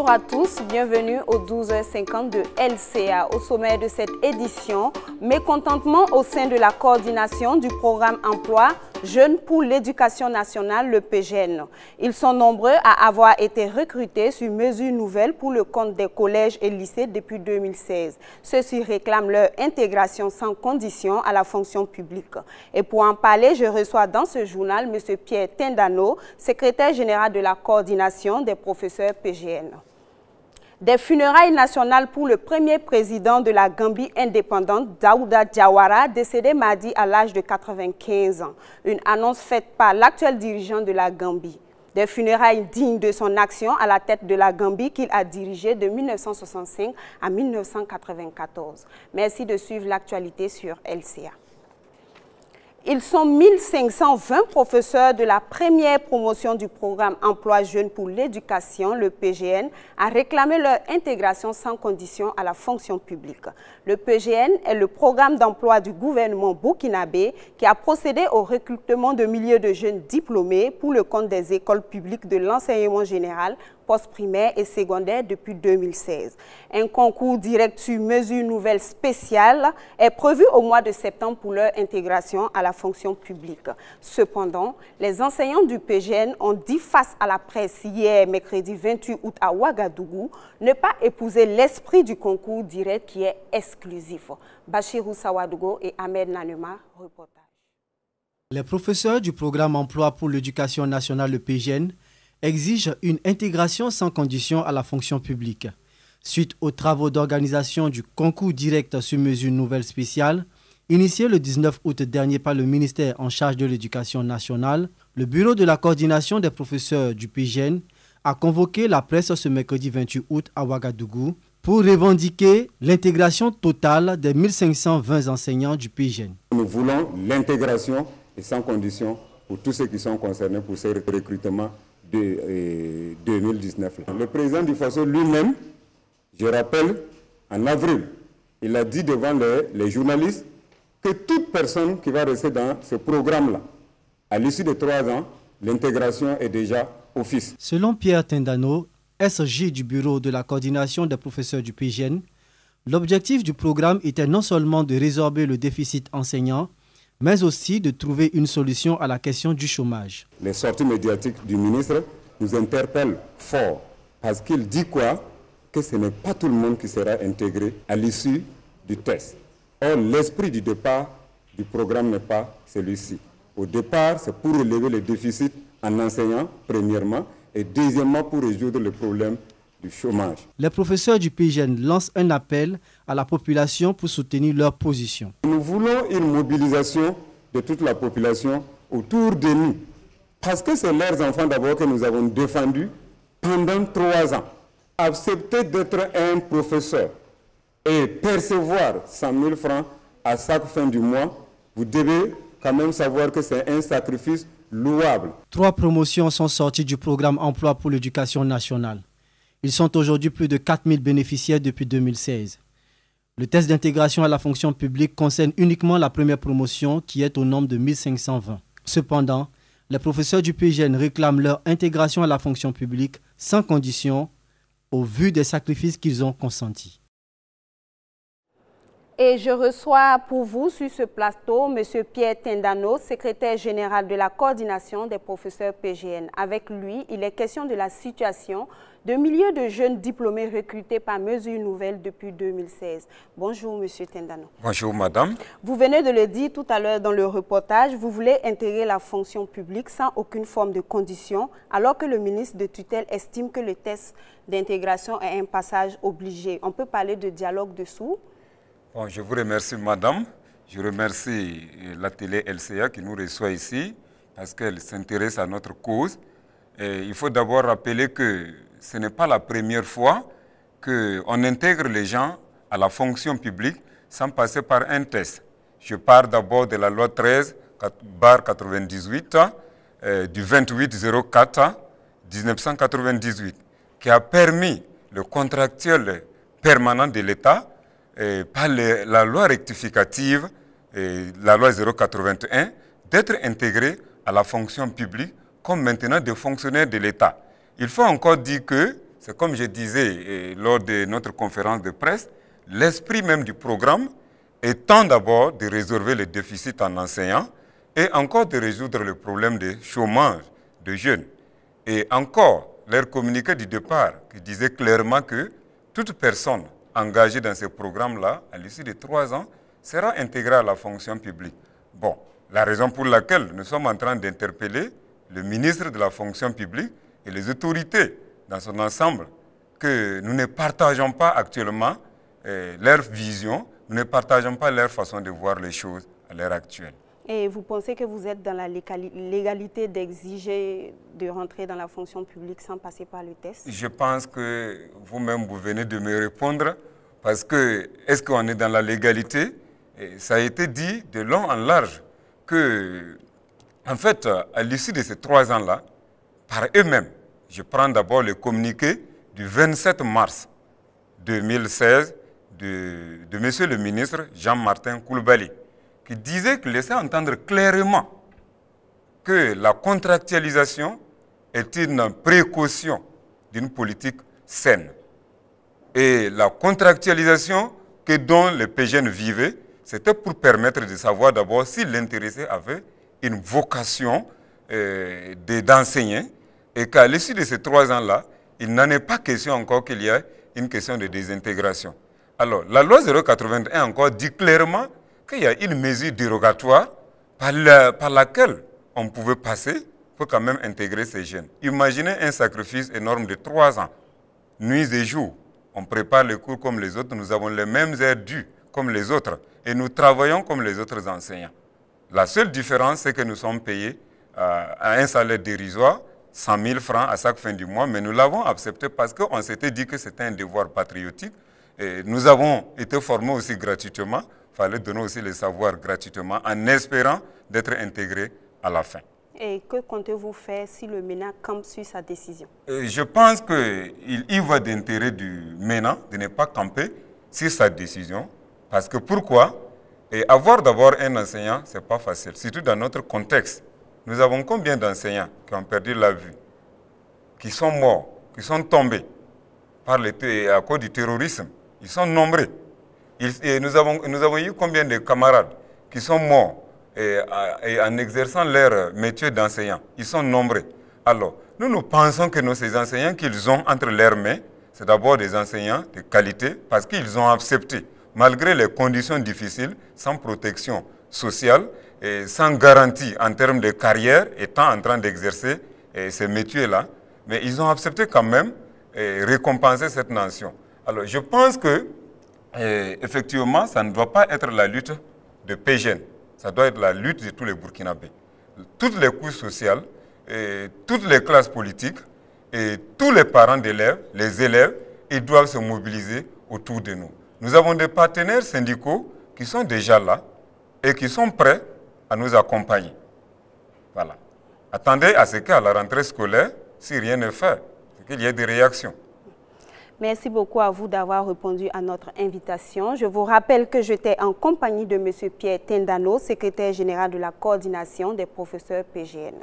Bonjour à tous, bienvenue au 12h50 de LCA. Au sommet de cette édition, mécontentement au sein de la coordination du programme emploi Jeunes pour l'éducation nationale, le PGN. Ils sont nombreux à avoir été recrutés sur mesure nouvelle pour le compte des collèges et lycées depuis 2016. Ceux-ci réclament leur intégration sans condition à la fonction publique. Et pour en parler, je reçois dans ce journal M. Pierre Tindano, secrétaire général de la coordination des professeurs PGN. Des funérailles nationales pour le premier président de la Gambie indépendante, Daouda Diawara, décédé mardi à l'âge de 95 ans. Une annonce faite par l'actuel dirigeant de la Gambie. Des funérailles dignes de son action à la tête de la Gambie qu'il a dirigée de 1965 à 1994. Merci de suivre l'actualité sur LCA. Ils sont 1520 professeurs de la première promotion du programme Emploi Jeunes pour l'éducation, le PGN, à réclamer leur intégration sans condition à la fonction publique. Le PGN est le programme d'emploi du gouvernement burkinabé qui a procédé au recrutement de milliers de jeunes diplômés pour le compte des écoles publiques de l'enseignement général, post-primaire et secondaire depuis 2016. Un concours direct sur mesure nouvelle spéciale est prévu au mois de septembre pour leur intégration à la fonction publique. Cependant, les enseignants du PGN ont dit face à la presse hier, mercredi 28 août à Ouagadougou, ne pas épouser l'esprit du concours direct qui est exclusif. Bachirou Sawadougou et Ahmed Nanema, reportage. Les professeurs du programme Emploi pour l'éducation nationale, le PGN, exige une intégration sans condition à la fonction publique. Suite aux travaux d'organisation du concours direct sur mesure nouvelle spéciale, initié le 19 août dernier par le ministère en charge de l'éducation nationale, le bureau de la coordination des professeurs du PGN a convoqué la presse ce mercredi 28 août à Ouagadougou pour revendiquer l'intégration totale des 1520 enseignants du PGN. Nous voulons l'intégration et sans condition pour tous ceux qui sont concernés pour ces recrutements de 2019. Le président du FASO lui-même, je rappelle, en avril, il a dit devant les journalistes que toute personne qui va rester dans ce programme-là, à l'issue de 3 ans, l'intégration est déjà office. Selon Pierre Tindano, SJ du bureau de la coordination des professeurs du PGN, l'objectif du programme était non seulement de résorber le déficit enseignant, mais aussi de trouver une solution à la question du chômage. Les sorties médiatiques du ministre nous interpellent fort parce qu'il dit quoi? Que ce n'est pas tout le monde qui sera intégré à l'issue du test. Or, l'esprit du départ du programme n'est pas celui-ci. Au départ, c'est pour relever les déficits en enseignant, premièrement, et deuxièmement, pour résoudre le problème du chômage. Les professeurs du PGN lancent un appel à la population pour soutenir leur position. Nous voulons une mobilisation de toute la population autour de nous. Parce que c'est leurs enfants d'abord que nous avons défendus pendant 3 ans. Accepter d'être un professeur et percevoir 100 000 francs à chaque fin du mois, vous devez quand même savoir que c'est un sacrifice louable. 3 promotions sont sorties du programme Emploi pour l'éducation nationale. Ils sont aujourd'hui plus de 4000 bénéficiaires depuis 2016. Le test d'intégration à la fonction publique concerne uniquement la première promotion qui est au nombre de 1520. Cependant, les professeurs du PGN réclament leur intégration à la fonction publique sans condition au vu des sacrifices qu'ils ont consentis. Et je reçois pour vous sur ce plateau M. Pierre Tindano, secrétaire général de la coordination des professeurs PGN. Avec lui, il est question de la situation de milliers de jeunes diplômés recrutés par mesure nouvelle depuis 2016. Bonjour M. Tindano. Bonjour Madame. Vous venez de le dire tout à l'heure dans le reportage, vous voulez intégrer la fonction publique sans aucune forme de condition, alors que le ministre de tutelle estime que le test d'intégration est un passage obligé. On peut parler de dialogue dessous. Bon, je vous remercie, Madame. Je remercie la télé LCA qui nous reçoit ici parce qu'elle s'intéresse à notre cause. Et il faut d'abord rappeler que ce n'est pas la première fois qu'on intègre les gens à la fonction publique sans passer par un test. Je pars d'abord de la loi 13/98 du 28/04/1998 qui a permis le contractuel permanent de l'État par la loi rectificative, la loi 081, d'être intégré à la fonction publique comme maintenant des fonctionnaires de l'État. Il faut encore dire que c'est comme je disais lors de notre conférence de presse, l'esprit même du programme étant d'abord de résorber les déficits en enseignants et encore de résoudre le problème de chômage de jeunes. Et encore, leur communiqué du départ qui disait clairement que toute personne engagée dans ce programme-là, à l'issue de 3 ans, sera intégrée à la fonction publique. Bon, la raison pour laquelle nous sommes en train d'interpeller le ministre de la fonction publique et les autorités dans son ensemble, que nous ne partageons pas actuellement leur vision, nous ne partageons pas leur façon de voir les choses à l'heure actuelle. Et vous pensez que vous êtes dans la légalité d'exiger de rentrer dans la fonction publique sans passer par le test? Je pense que vous-même, vous venez de me répondre, parce que est-ce qu'on est dans la légalité? Et ça a été dit de long en large que, en fait, à l'issue de ces 3 ans-là, par eux-mêmes, je prends d'abord le communiqué du 27 mars 2016 de monsieur le ministre Jean-Martin Coulibaly, qui disait qu'il laissait entendre clairement que la contractualisation est une précaution d'une politique saine. Et la contractualisation dont le PGN vivait, c'était pour permettre de savoir d'abord si l'intéressé avait une vocation d'enseigner et qu'à l'issue de ces 3 ans-là, il n'en est pas question encore qu'il y ait une question de désintégration. Alors, la loi 081 encore dit clairement qu'il y a une mesure dérogatoire par laquelle on pouvait passer pour quand même intégrer ces jeunes. Imaginez un sacrifice énorme de 3 ans, nuits et jours. On prépare les cours comme les autres, nous avons les mêmes heures dues comme les autres et nous travaillons comme les autres enseignants. La seule différence, c'est que nous sommes payés à un salaire dérisoire, 100 000 francs à chaque fin du mois, mais nous l'avons accepté parce qu'on s'était dit que c'était un devoir patriotique. Et nous avons été formés aussi gratuitement. Il fallait donner aussi les savoirs gratuitement en espérant d'être intégrés à la fin. Et que comptez-vous faire si le MENA campe sur sa décision? Je pense qu'il y va d'intérêt du MENA de ne pas camper sur sa décision. Parce que pourquoi? Et avoir d'abord un enseignant, ce n'est pas facile, surtout dans notre contexte. Nous avons combien d'enseignants qui ont perdu la vue, qui sont morts, qui sont tombés à cause du terrorisme? Ils sont nombreux. Et nous avons eu combien de camarades qui sont morts et en exerçant leur métier d'enseignant? Ils sont nombreux. Alors, nous pensons que ces enseignants qu'ils ont entre leurs mains, c'est d'abord des enseignants de qualité parce qu'ils ont accepté, malgré les conditions difficiles, sans protection sociale et sans garantie en termes de carrière, étant en train d'exercer ces métiers-là, mais ils ont accepté quand même récompenser cette nation. Alors, je pense que, effectivement, ça ne doit pas être la lutte de PGN. Ça doit être la lutte de tous les Burkinabés. Toutes les couches sociales, toutes les classes politiques, et tous les parents d'élèves, les élèves, ils doivent se mobiliser autour de nous. Nous avons des partenaires syndicaux qui sont déjà là et qui sont prêts à nous accompagner. Voilà. Attendez à ce qu'à la rentrée scolaire, si rien n'est fait, qu'il y ait des réactions. Merci beaucoup à vous d'avoir répondu à notre invitation. Je vous rappelle que j'étais en compagnie de M. Pierre Tendano, secrétaire général de la coordination des professeurs PGN.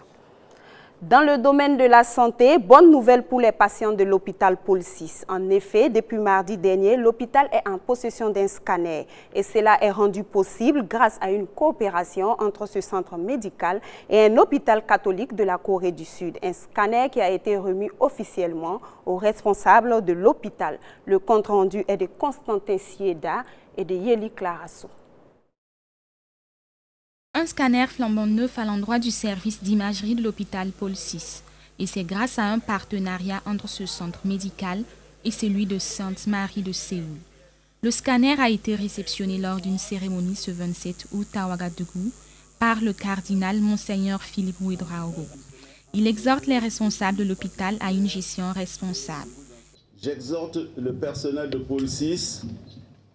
Dans le domaine de la santé, bonne nouvelle pour les patients de l'hôpital Paul VI. En effet, depuis mardi dernier, l'hôpital est en possession d'un scanner et cela est rendu possible grâce à une coopération entre ce centre médical et un hôpital catholique de la Corée du Sud. Un scanner qui a été remis officiellement aux responsables de l'hôpital. Le compte-rendu est de Constantin Sieda et de Yeli Clarasso. Un scanner flambant neuf à l'endroit du service d'imagerie de l'hôpital Paul VI. Et c'est grâce à un partenariat entre ce centre médical et celui de Sainte-Marie de Séoul. Le scanner a été réceptionné lors d'une cérémonie ce 27 août à Ouagadougou par le cardinal Monseigneur Philippe Ouedraogo. Il exhorte les responsables de l'hôpital à une gestion responsable. J'exhorte le personnel de Paul VI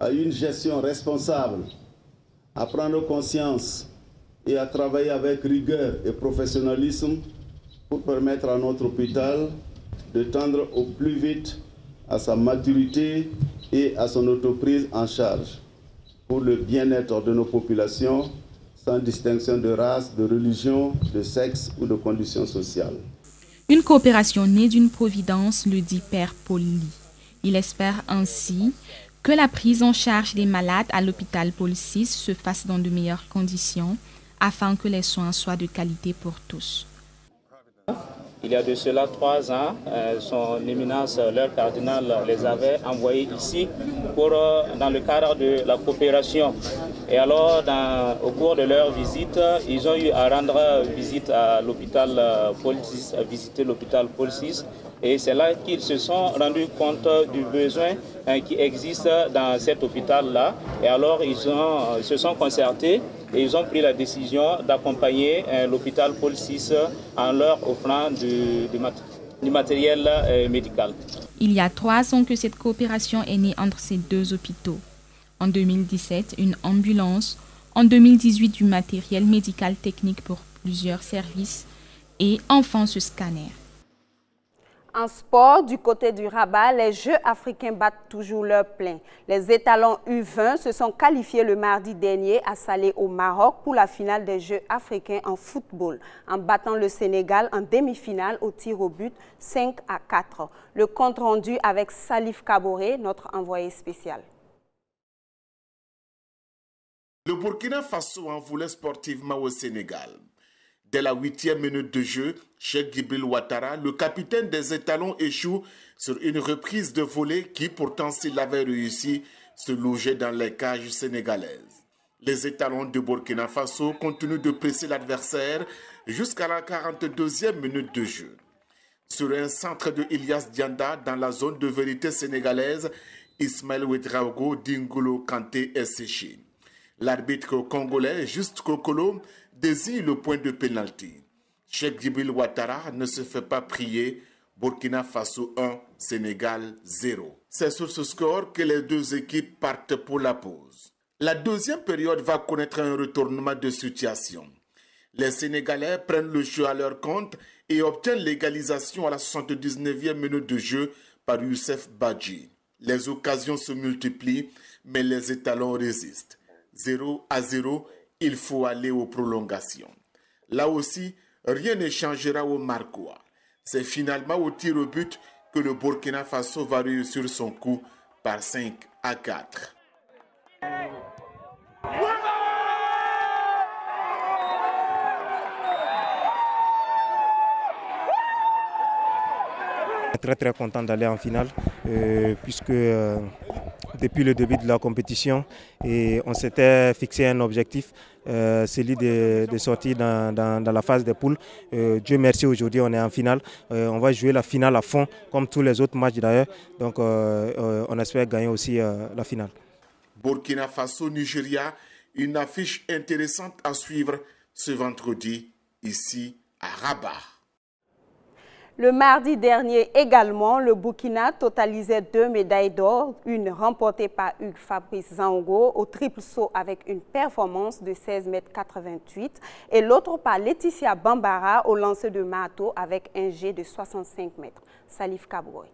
à une gestion responsable, à prendre conscience et à travailler avec rigueur et professionnalisme pour permettre à notre hôpital de tendre au plus vite à sa maturité et à son autoprise en charge pour le bien-être de nos populations sans distinction de race, de religion, de sexe ou de conditions sociales. Une coopération née d'une providence, le dit Père Paul-Ly. Il espère ainsi que la prise en charge des malades à l'hôpital Paul VI se fasse dans de meilleures conditions afin que les soins soient de qualité pour tous. Il y a de cela 3 ans, son éminence, leur cardinal, les avait envoyés ici dans le cadre de la coopération. Et alors, au cours de leur visite, ils ont eu à rendre visite à l'hôpital Paul VI, à visiter l'hôpital Paul VI. Et c'est là qu'ils se sont rendus compte du besoin qui existe dans cet hôpital-là. Et alors, ils se sont concertés et ils ont pris la décision d'accompagner l'hôpital Paul VI en leur offrant du matériel médical. Il y a 3 ans que cette coopération est née entre ces 2 hôpitaux. En 2017, une ambulance. En 2018, du matériel médical technique pour plusieurs services. Et enfin, ce scanner. En sport, du côté du Rabat, les Jeux africains battent toujours leur plein. Les étalons U20 se sont qualifiés le mardi dernier à Salé au Maroc pour la finale des Jeux africains en football, en battant le Sénégal en demi-finale au tir au but 5-4. Le compte rendu avec Salif Kaboré, notre envoyé spécial. Le Burkina Faso en voulait sportivement au Sénégal. Dès la 8e minute de jeu, Cheikh Djibril Ouattara, le capitaine des étalons, échoue sur une reprise de volée qui, pourtant, s'il avait réussi, se logeait dans les cages sénégalaises. Les étalons de Burkina Faso continuent de presser l'adversaire jusqu'à la 42e minute de jeu. Sur un centre de Ilyas Dianda dans la zone de vérité sénégalaise, Ismaël Ouedraogo Dingolo Kanté est séché. L'arbitre congolais Juste Kokolo désigne le point de pénalty. Cheikh Djibril Ouattara ne se fait pas prier. Burkina Faso 1, Sénégal 0. C'est sur ce score que les 2 équipes partent pour la pause. La deuxième période va connaître un retournement de situation. Les Sénégalais prennent le jeu à leur compte et obtiennent l'égalisation à la 79e minute de jeu par Youssef Badji. Les occasions se multiplient, mais les étalons résistent. 0-0, il faut aller aux prolongations. Là aussi, rien ne changera au Marocois. C'est finalement au tir au but que le Burkina Faso va réussir son coup par 5-4. Très content d'aller en finale puisque depuis le début de la compétition on s'était fixé un objectif, celui de sortir dans la phase des poules. Dieu merci, aujourd'hui on est en finale, on va jouer la finale à fond comme tous les autres matchs d'ailleurs, donc on espère gagner aussi la finale. Burkina Faso-Nigeria, une affiche intéressante à suivre ce vendredi ici à Rabat. Le mardi dernier également, le Burkina totalisait 2 médailles d'or, une remportée par Hugues Fabrice Zango au triple saut avec une performance de 16,88 m et l'autre par Laetitia Bambara au lancer de marteau avec un jet de 65 m. Salif Kabouré.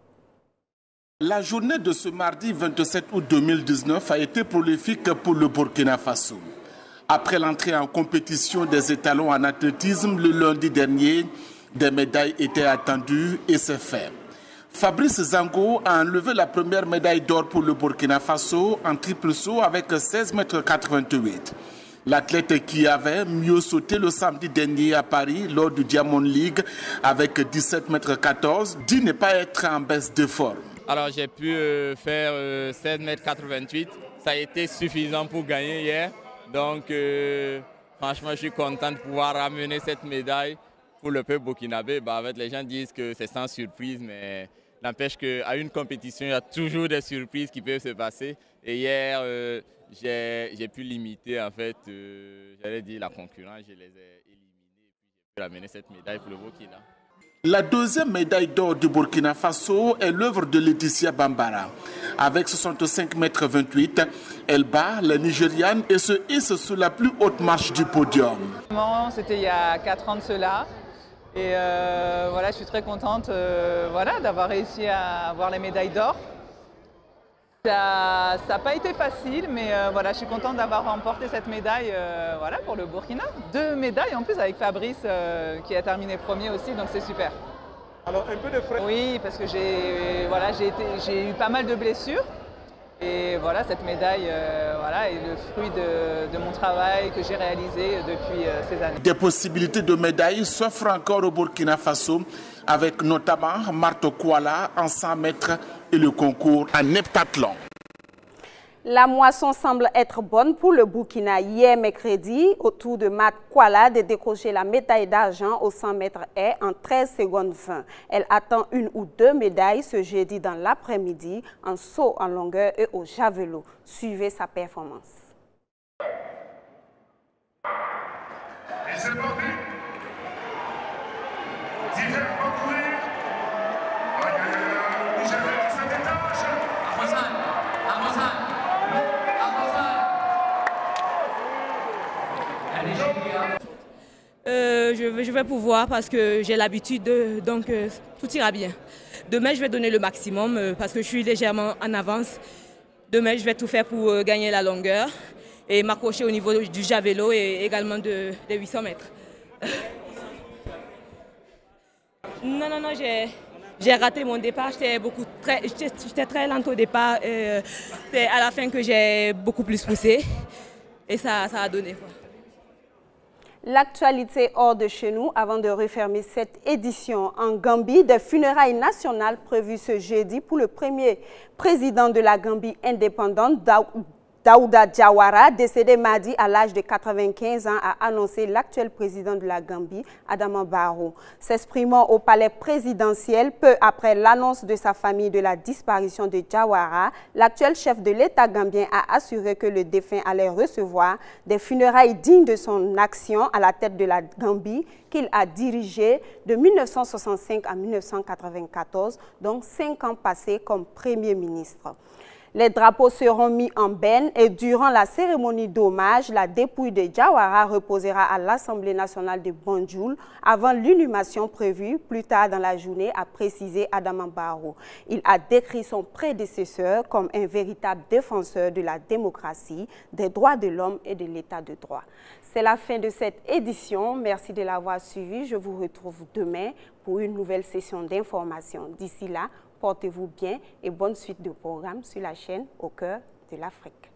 La journée de ce mardi 27 août 2019 a été prolifique pour le Burkina Faso. Après l'entrée en compétition des étalons en athlétisme le lundi dernier, des médailles étaient attendues et c'est fait. Fabrice Zango a enlevé la première médaille d'or pour le Burkina Faso en triple saut avec 16,88 m. L'athlète qui avait mieux sauté le samedi dernier à Paris lors du Diamond League avec 17,14 m dit ne pas être en baisse de forme. Alors j'ai pu faire 16,88 m. Ça a été suffisant pour gagner hier. Donc franchement je suis content de pouvoir ramener cette médaille pour le peuple burkinabé. Les gens disent que c'est sans surprise, mais n'empêche qu'à une compétition, il y a toujours des surprises qui peuvent se passer. Et hier, j'ai pu limiter en fait, j'allais dire la concurrence, je les ai éliminés et puis j'ai pu ramener cette médaille pour le Burkina. La deuxième médaille d'or du Burkina Faso est l'œuvre de Laetitia Bambara. Avec 65,28 m, elle bat les Nigérianes et se hisse sur la plus haute marche du podium. C'était il y a 4 ans de cela. Et voilà, je suis très contente d'avoir réussi à avoir les médailles d'or. Ça n'a pas été facile, mais je suis contente d'avoir remporté cette médaille pour le Burkina. 2 médailles en plus avec Fabrice qui a terminé premier aussi, donc c'est super. Alors, un peu de frais. Oui, parce que j'ai eu pas mal de blessures. Et voilà, cette médaille voilà, est le fruit de mon travail que j'ai réalisé depuis ces années. Des possibilités de médailles s'offrent encore au Burkina Faso, avec notamment Marthe Kouala en 100 mètres et le concours en heptathlon. La moisson semble être bonne pour le Burkina. Hier mercredi, au tour de Marthe Kouala de décrocher la médaille d'argent au 100 mètres haies en 13 secondes 20. Elle attend une ou deux médailles ce jeudi dans l'après-midi en saut en longueur et au javelot. Suivez sa performance. Et c'est parti. Je vais pouvoir parce que j'ai l'habitude, donc tout ira bien. Demain, je vais donner le maximum parce que je suis légèrement en avance. Demain, je vais tout faire pour gagner la longueur et m'accrocher au niveau du javelot et également des 800 mètres. Non, j'ai raté mon départ. J'étais très lente au départ. C'est à la fin que j'ai beaucoup plus poussé et ça a donné, quoi. L'actualité hors de chez nous, avant de refermer cette édition en Gambie, des funérailles nationales prévues ce jeudi pour le premier président de la Gambie indépendante, Daouda Jawara, décédé mardi à l'âge de 95 ans, a annoncé l'actuel président de la Gambie, Adama Barrow. S'exprimant au palais présidentiel peu après l'annonce de sa famille de la disparition de Jawara, l'actuel chef de l'État gambien a assuré que le défunt allait recevoir des funérailles dignes de son action à la tête de la Gambie qu'il a dirigée de 1965 à 1994, donc 5 ans passés comme Premier ministre. Les drapeaux seront mis en benne et durant la cérémonie d'hommage, la dépouille de Jawara reposera à l'Assemblée nationale de Banjul avant l'inhumation prévue plus tard dans la journée, a précisé Adama Barrow. Il a décrit son prédécesseur comme un véritable défenseur de la démocratie, des droits de l'homme et de l'état de droit. C'est la fin de cette édition. Merci de l'avoir suivi. Je vous retrouve demain pour une nouvelle session d'information. D'ici là, portez-vous bien et bonne suite de programmes sur la chaîne Au cœur de l'Afrique.